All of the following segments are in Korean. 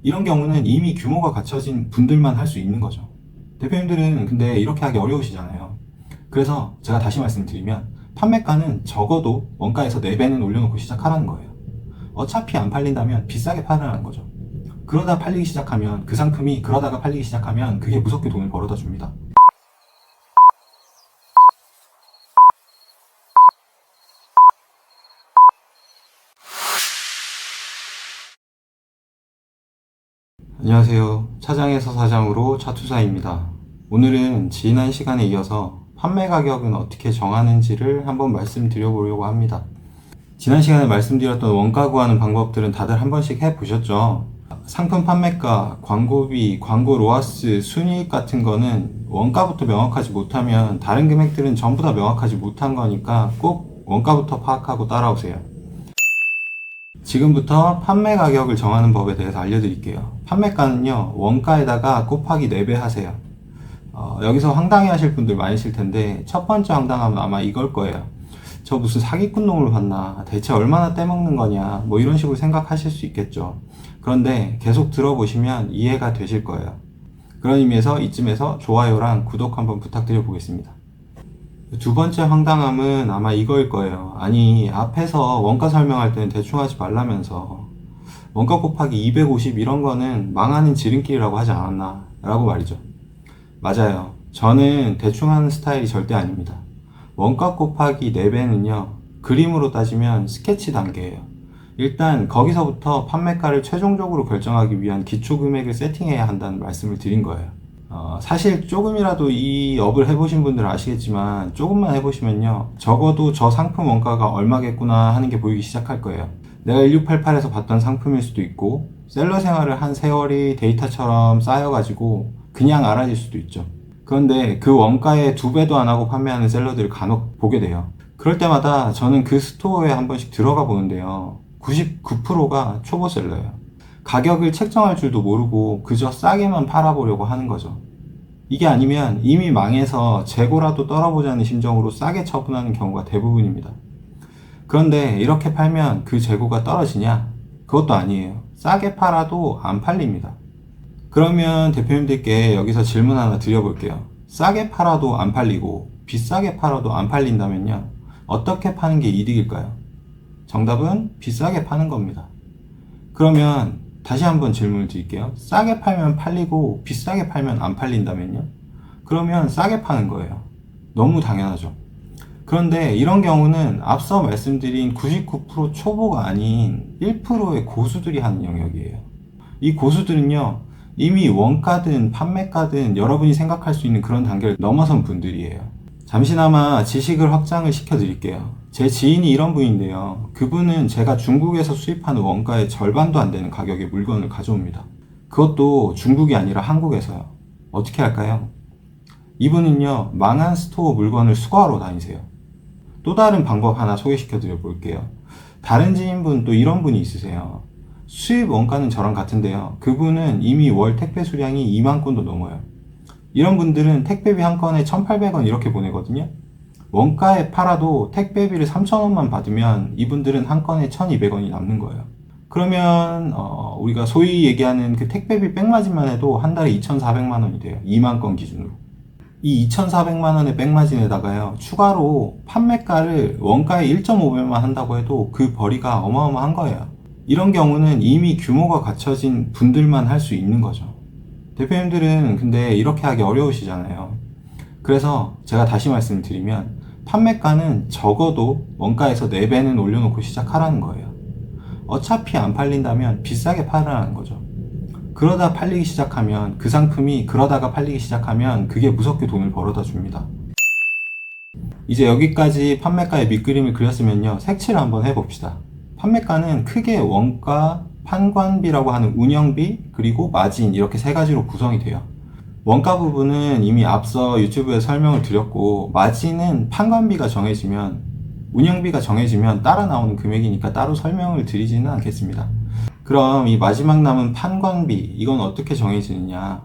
이런 경우는 이미 규모가 갖춰진 분들만 할 수 있는 거죠. 대표님들은 근데 이렇게 하기 어려우시잖아요. 그래서 제가 다시 말씀드리면 판매가는 적어도 원가에서 4배는 올려놓고 시작하라는 거예요. 어차피 안 팔린다면 비싸게 팔으라는 거죠. 그러다 팔리기 시작하면 그 상품이 그러다가 팔리기 시작하면 그게 무섭게 돈을 벌어다 줍니다. 안녕하세요. 차장에서 사장으로 차투사입니다. 오늘은 지난 시간에 이어서 판매 가격은 어떻게 정하는지를 한번 말씀드려보려고 합니다. 지난 시간에 말씀드렸던 원가 구하는 방법들은 다들 한 번씩 해보셨죠? 상품 판매가, 광고비, 광고 로아스, 순이익 같은 거는 원가부터 명확하지 못하면 다른 금액들은 전부 다 명확하지 못한 거니까 꼭 원가부터 파악하고 따라오세요. 지금부터 판매 가격을 정하는 법에 대해서 알려드릴게요. 판매가는요, 원가에다가 곱하기 4배 하세요. 여기서 황당해 하실 분들 많으실 텐데, 첫 번째 황당함은 아마 이걸 거예요. 저 무슨 사기꾼 놈을 봤나? 대체 얼마나 떼먹는 거냐? 뭐 이런 식으로 생각하실 수 있겠죠. 그런데 계속 들어보시면 이해가 되실 거예요. 그런 의미에서 이쯤에서 좋아요랑 구독 한번 부탁드려 보겠습니다. 두 번째 황당함은 아마 이거일 거예요. 아니, 앞에서 원가 설명할 때는 대충 하지 말라면서 원가 곱하기 250 이런 거는 망하는 지름길이라고 하지 않았나 라고 말이죠. 맞아요. 저는 대충 하는 스타일이 절대 아닙니다. 원가 곱하기 4배는요, 그림으로 따지면 스케치 단계예요. 일단 거기서부터 판매가를 최종적으로 결정하기 위한 기초 금액을 세팅해야 한다는 말씀을 드린 거예요. 사실 조금이라도 이 업을 해보신 분들은 아시겠지만 조금만 해보시면요, 적어도 저 상품 원가가 얼마겠구나 하는 게 보이기 시작할 거예요. 내가 1688에서 봤던 상품일 수도 있고 셀러 생활을 한 세월이 데이터처럼 쌓여가지고 그냥 알아질 수도 있죠. 그런데 그 원가의 2배도 안 하고 판매하는 셀러들을 간혹 보게 돼요. 그럴 때마다 저는 그 스토어에 한 번씩 들어가 보는데요, 99%가 초보 셀러예요. 가격을 책정할 줄도 모르고 그저 싸게만 팔아보려고 하는 거죠. 이게 아니면 이미 망해서 재고라도 떨어보자는 심정으로 싸게 처분하는 경우가 대부분입니다. 그런데 이렇게 팔면 그 재고가 떨어지냐? 그것도 아니에요. 싸게 팔아도 안 팔립니다. 그러면 대표님들께 여기서 질문 하나 드려볼게요. 싸게 팔아도 안 팔리고 비싸게 팔아도 안 팔린다면요, 어떻게 파는 게 이득일까요? 정답은 비싸게 파는 겁니다. 그러면 다시 한번 질문을 드릴게요. 싸게 팔면 팔리고 비싸게 팔면 안 팔린다면요? 그러면 싸게 파는 거예요. 너무 당연하죠. 그런데 이런 경우는 앞서 말씀드린 99% 초보가 아닌 1%의 고수들이 하는 영역이에요. 이 고수들은요, 이미 원가든 판매가든 여러분이 생각할 수 있는 그런 단계를 넘어선 분들이에요. 잠시나마 지식을 확장을 시켜 드릴게요. 제 지인이 이런 분인데요, 그분은 제가 중국에서 수입하는 원가의 절반도 안 되는 가격의 물건을 가져옵니다. 그것도 중국이 아니라 한국에서요. 어떻게 할까요? 이분은요, 망한 스토어 물건을 수거하러 다니세요. 또 다른 방법 하나 소개시켜 드려 볼게요. 다른 지인분 또 이런 분이 있으세요. 수입 원가는 저랑 같은데요, 그분은 이미 월 택배 수량이 2만 건도 넘어요. 이런 분들은 택배비 한 건에 1,800원 이렇게 보내거든요. 원가에 팔아도 택배비를 3,000원만 받으면 이분들은 한 건에 1,200원이 남는 거예요. 그러면 우리가 소위 얘기하는 그 택배비 백마진만 해도 한 달에 2,400만 원이 돼요. 2만 건 기준으로. 이 2,400만 원의 백마진에다가요, 추가로 판매가를 원가의 1.5배만 한다고 해도 그 벌이가 어마어마한 거예요. 이런 경우는 이미 규모가 갖춰진 분들만 할 수 있는 거죠. 대표님들은 근데 이렇게 하기 어려우시잖아요. 그래서 제가 다시 말씀드리면 판매가는 적어도 원가에서 4배는 올려놓고 시작하라는 거예요. 어차피 안 팔린다면 비싸게 팔으라는 거죠. 그러다 팔리기 시작하면 그 상품이 그러다가 팔리기 시작하면 그게 무섭게 돈을 벌어다 줍니다. 이제 여기까지 판매가의 밑그림을 그렸으면요, 색칠을 한번 해봅시다. 판매가는 크게 원가, 판관비라고 하는 운영비, 그리고 마진, 이렇게 3가지로 구성이 돼요. 원가 부분은 이미 앞서 유튜브에 설명을 드렸고, 마진은 판관비가 정해지면, 운영비가 정해지면 따라 나오는 금액이니까 따로 설명을 드리지는 않겠습니다. 그럼 이 마지막 남은 판관비, 이건 어떻게 정해지느냐?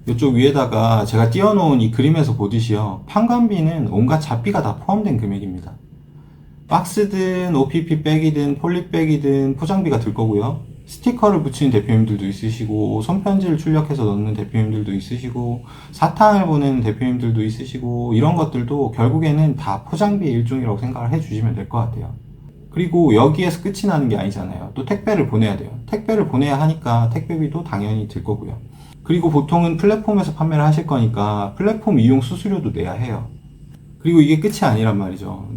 이쪽 위에다가 제가 띄워놓은 이 그림에서 보듯이요, 판관비는 온갖 잡비가 다 포함된 금액입니다. 박스든 OPP 백이든 폴리백이든 포장비가 들 거고요, 스티커를 붙이는 대표님들도 있으시고, 손편지를 출력해서 넣는 대표님들도 있으시고, 사탕을 보내는 대표님들도 있으시고, 이런 것들도 결국에는 다 포장비의 일종이라고 생각을 해주시면 될 것 같아요. 그리고 여기에서 끝이 나는 게 아니잖아요. 또 택배를 보내야 돼요. 택배를 보내야 하니까 택배비도 당연히 들 거고요. 그리고 보통은 플랫폼에서 판매를 하실 거니까 플랫폼 이용 수수료도 내야 해요. 그리고 이게 끝이 아니란 말이죠.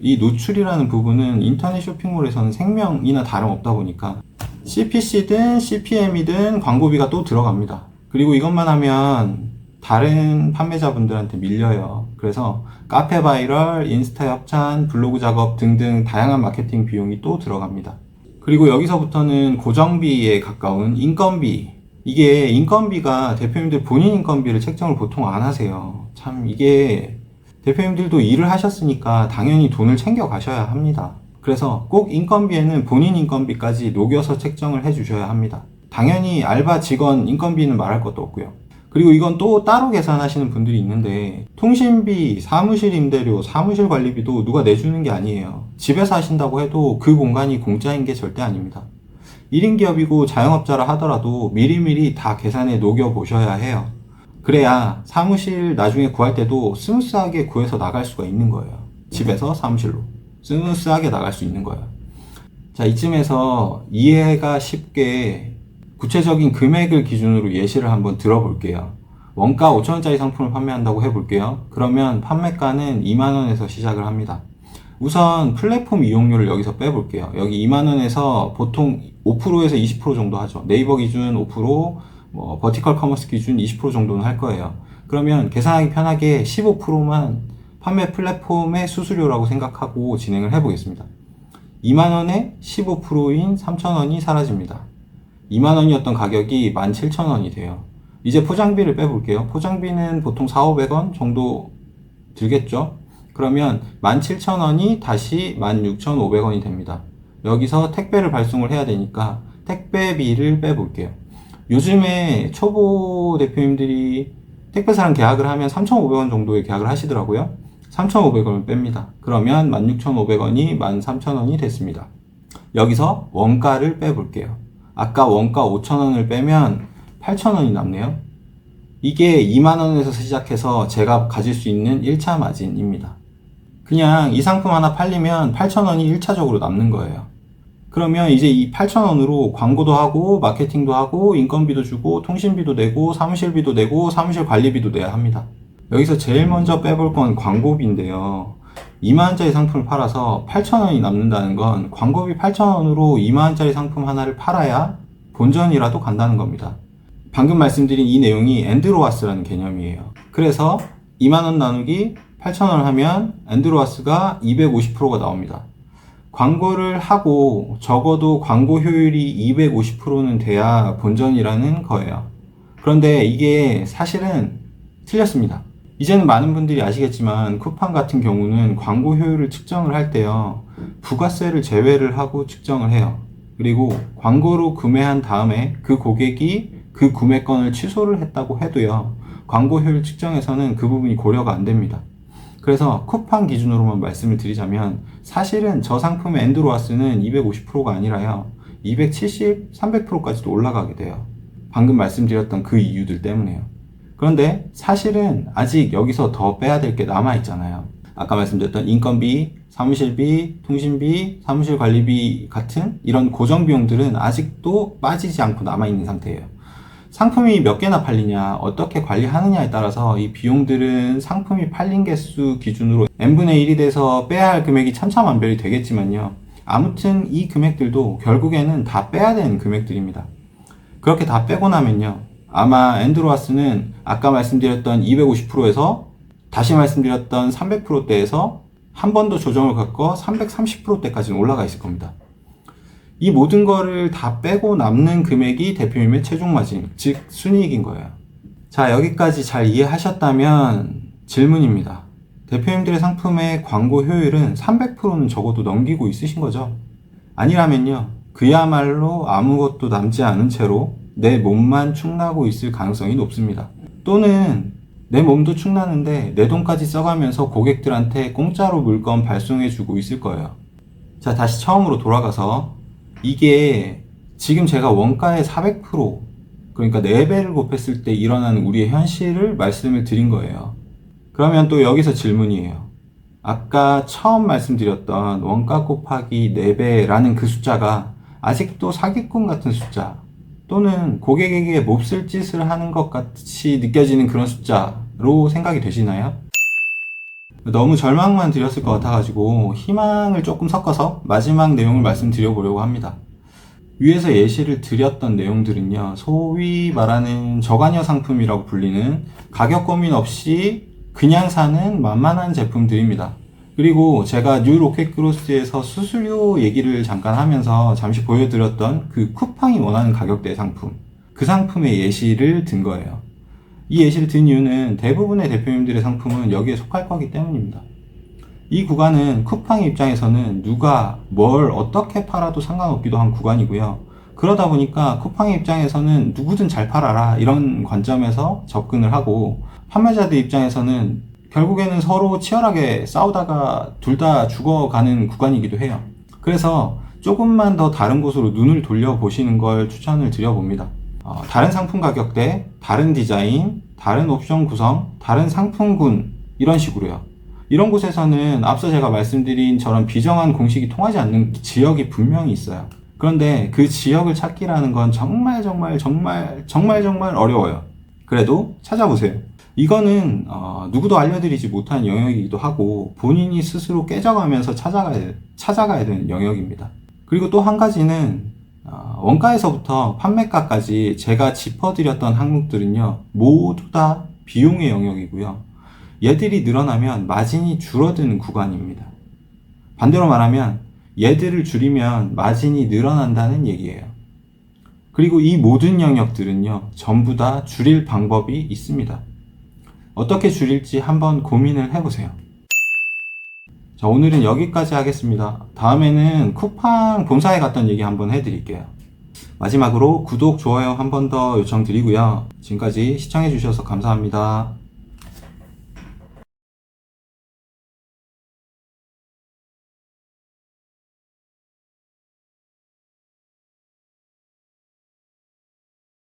이 노출이라는 부분은 인터넷 쇼핑몰에서는 생명이나 다름없다 보니까 CPC든 CPM이든 광고비가 또 들어갑니다. 그리고 이것만 하면 다른 판매자분들한테 밀려요. 그래서 카페 바이럴, 인스타 협찬, 블로그 작업 등등 다양한 마케팅 비용이 또 들어갑니다. 그리고 여기서부터는 고정비에 가까운 인건비. 이게 인건비가 대표님들 본인 인건비를 책정을 보통 안 하세요. 참 이게 대표님들도 일을 하셨으니까 당연히 돈을 챙겨 가셔야 합니다. 그래서 꼭 인건비에는 본인 인건비까지 녹여서 책정을 해 주셔야 합니다. 당연히 알바 직원 인건비는 말할 것도 없고요. 그리고 이건 또 따로 계산하시는 분들이 있는데 통신비, 사무실 임대료, 사무실 관리비도 누가 내주는 게 아니에요. 집에서 하신다고 해도 그 공간이 공짜인 게 절대 아닙니다. 1인 기업이고 자영업자라 하더라도 미리미리 다 계산에 녹여 보셔야 해요. 그래야 사무실 나중에 구할 때도 스무스하게 구해서 나갈 수가 있는 거예요. 집에서 사무실로 스무스하게 나갈 수 있는 거예요. 자, 이쯤에서 이해가 쉽게 구체적인 금액을 기준으로 예시를 한번 들어볼게요. 원가 5,000원짜리 상품을 판매한다고 해볼게요. 그러면 판매가는 2만원에서 시작을 합니다. 우선 플랫폼 이용료를 여기서 빼볼게요. 여기 2만원에서 보통 5%에서 20% 정도 하죠. 네이버 기준 5%, 버티컬 커머스 기준 20% 정도는 할 거예요. 그러면 계산하기 편하게 15%만 판매 플랫폼의 수수료라고 생각하고 진행을 해보겠습니다. 2만원에 15%인 3,000원이 사라집니다. 2만원이었던 가격이 17,000원이 돼요. 이제 포장비를 빼볼게요. 포장비는 보통 4,500원 정도 들겠죠? 그러면 17,000원이 다시 16,500원이 됩니다. 여기서 택배를 발송을 해야 되니까 택배비를 빼볼게요. 요즘에 초보 대표님들이 택배사랑 계약을 하면 3,500원 정도의 계약을 하시더라고요. 3,500원을 뺍니다. 그러면 16,500원이 13,000원이 됐습니다. 여기서 원가를 빼볼게요. 아까 원가 5,000원을 빼면 8,000원이 남네요. 이게 2만원에서 시작해서 제가 가질 수 있는 1차 마진입니다. 그냥 이 상품 하나 팔리면 8,000원이 1차적으로 남는 거예요. 그러면 이제 이 8,000원으로 광고도 하고 마케팅도 하고 인건비도 주고 통신비도 내고 사무실비도 내고 사무실 관리비도 내야 합니다. 여기서 제일 먼저 빼볼 건 광고비인데요. 2만원짜리 상품을 팔아서 8,000원이 남는다는 건 광고비 8,000원으로 2만원짜리 상품 하나를 팔아야 본전이라도 간다는 겁니다. 방금 말씀드린 이 내용이 엔드로와스라는 개념이에요. 그래서 2만원 나누기 8,000원을 하면 엔드로와스가 250%가 나옵니다. 광고를 하고 적어도 광고 효율이 250%는 돼야 본전이라는 거예요. 그런데 이게 사실은 틀렸습니다. 이제는 많은 분들이 아시겠지만 쿠팡 같은 경우는 광고 효율을 측정을 할 때요, 부가세를 제외를 하고 측정을 해요. 그리고 광고로 구매한 다음에 그 고객이 그 구매권을 취소를 했다고 해도요, 광고 효율 측정에서는 그 부분이 고려가 안 됩니다. 그래서 쿠팡 기준으로만 말씀을 드리자면 사실은 저 상품의 엔드로와스는 250%가 아니라요, 270, 300%까지도 올라가게 돼요. 방금 말씀드렸던 그 이유들 때문에요. 그런데 사실은 아직 여기서 더 빼야 될 게 남아있잖아요. 아까 말씀드렸던 인건비, 사무실비, 통신비, 사무실 관리비 같은 이런 고정 비용들은 아직도 빠지지 않고 남아있는 상태예요. 상품이 몇 개나 팔리냐, 어떻게 관리하느냐에 따라서 이 비용들은 상품이 팔린 개수 기준으로 n분의 1이 돼서 빼야 할 금액이 천차만별이 되겠지만요. 아무튼 이 금액들도 결국에는 다 빼야 되는 금액들입니다. 그렇게 다 빼고 나면요, 아마 엔드로와스는 아까 말씀드렸던 250%에서 다시 말씀드렸던 300%대에서 한 번 더 조정을 겪어 330%대까지는 올라가 있을 겁니다. 이 모든 거를 다 빼고 남는 금액이 대표님의 최종 마진, 즉 순이익인 거예요. 자, 여기까지 잘 이해하셨다면 질문입니다. 대표님들의 상품의 광고 효율은 300%는 적어도 넘기고 있으신 거죠? 아니라면요, 그야말로 아무것도 남지 않은 채로 내 몸만 축나고 있을 가능성이 높습니다. 또는 내 몸도 축나는데 내 돈까지 써가면서 고객들한테 공짜로 물건 발송해주고 있을 거예요. 자, 다시 처음으로 돌아가서 이게 지금 제가 원가의 400%, 그러니까 4배를 곱했을 때 일어나는 우리의 현실을 말씀을 드린 거예요. 그러면 또 여기서 질문이에요. 아까 처음 말씀드렸던 원가 곱하기 4배라는 그 숫자가 아직도 사기꾼 같은 숫자, 또는 고객에게 몹쓸 짓을 하는 것 같이 느껴지는 그런 숫자로 생각이 되시나요? 너무 절망만 드렸을 것 같아가지고 희망을 조금 섞어서 마지막 내용을 말씀드려보려고 합니다. 위에서 예시를 드렸던 내용들은요, 소위 말하는 저가녀 상품이라고 불리는 가격 고민 없이 그냥 사는 만만한 제품들입니다. 그리고 제가 뉴 로켓크로스에서 수수료 얘기를 잠깐 하면서 잠시 보여드렸던 그 쿠팡이 원하는 가격대 상품, 그 상품의 예시를 든 거예요. 이 예시를 든 이유는 대부분의 대표님들의 상품은 여기에 속할 거기 때문입니다. 이 구간은 쿠팡 입장에서는 누가 뭘 어떻게 팔아도 상관없기도 한 구간이고요. 그러다 보니까 쿠팡 입장에서는 누구든 잘 팔아라 이런 관점에서 접근을 하고, 판매자들 입장에서는 결국에는 서로 치열하게 싸우다가 둘 다 죽어가는 구간이기도 해요. 그래서 조금만 더 다른 곳으로 눈을 돌려보시는 걸 추천을 드려봅니다. 다른 상품 가격대, 다른 디자인, 다른 옵션 구성, 다른 상품군, 이런 식으로요. 이런 곳에서는 앞서 제가 말씀드린 저런 비정한 공식이 통하지 않는 지역이 분명히 있어요. 그런데 그 지역을 찾기라는 건 정말 어려워요. 그래도 찾아보세요. 이거는 누구도 알려드리지 못한 영역이기도 하고 본인이 스스로 깨져가면서 찾아가야 되는 영역입니다. 그리고 또 한 가지는 원가에서부터 판매가까지 제가 짚어드렸던 항목들은요, 모두 다 비용의 영역이고요. 얘들이 늘어나면 마진이 줄어드는 구간입니다. 반대로 말하면 얘들을 줄이면 마진이 늘어난다는 얘기예요. 그리고 이 모든 영역들은요, 전부 다 줄일 방법이 있습니다. 어떻게 줄일지 한번 고민을 해보세요. 자, 오늘은 여기까지 하겠습니다. 다음에는 쿠팡 본사에 갔던 얘기 한번 해드릴게요. 마지막으로 구독, 좋아요 한 번 더 요청드리고요. 지금까지 시청해주셔서 감사합니다.